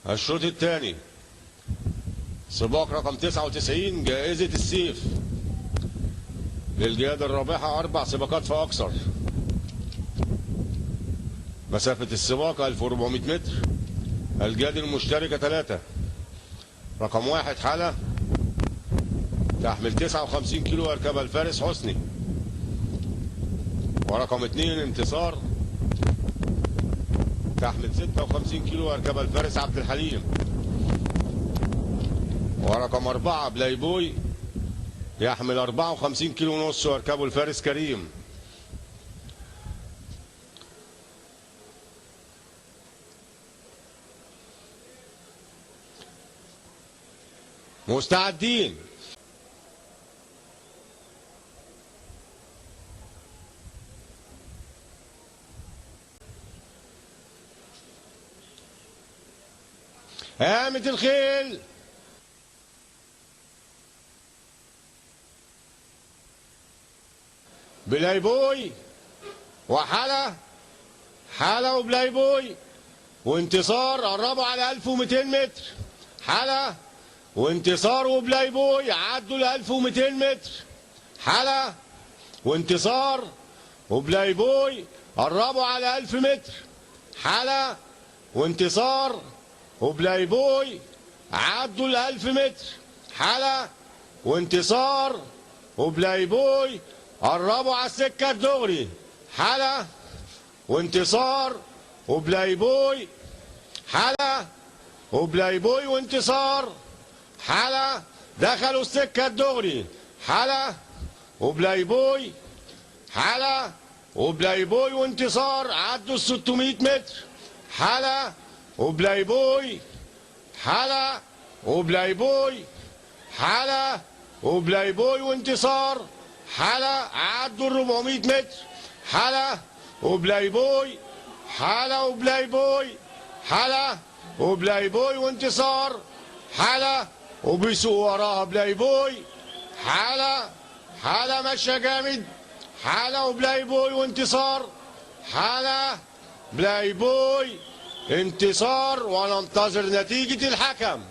الشوط الثاني سباق رقم 99 جائزة السيف للجهاد الرابحة 4 سباقات فأكثر. مسافة السباق 1400 متر. الجهاد المشتركة 3. رقم 1 حالة تحمل 59 كيلو يركبها الفارس حسني. ورقم 2 انتصار تحمل 56 كيلو يركبها الفارس عبد الحليم. ورقم 4 بلاي بوي يحمل 54 كيلو ونص ويركبه الفارس كريم. مستعدين. قامت الخيل. بلاي بوي وحالة وبلاي بوي وانتصار قربوا على 1200 متر. حالة وانتصار وبلاي بوي عدوا ل 1200 متر. حالة وانتصار وبلاي بوي قربوا على 1000 متر. حالة وانتصار وبلاي بوي عدوا ل 1000 متر. حالة وانتصار وبلاي بوي قربوا على السكة الدغري. حالة وانتصار وبلاي بوي. حالة وبلاي بوي وانتصار. حالة دخلوا السكة الدغري. حالة وبلاي بوي. حالة وبلاي بوي وانتصار عدوا ال 600 متر. حالة وبلاي بوي. حالة وبلاي بوي. حالة وبلاي بوي وانتصار. حالة عدوا ال 400 متر. حالة وبلاي بوي. حالة وبلاي بوي. حالة وبلاي بوي وانتصار. حالة وبيسوق وراها بلاي بوي. حالة ماشية جامد. حالة وبلاي بوي وانتصار. حالة بلاي بوي انتصار وننتظر نتيجة الحكم.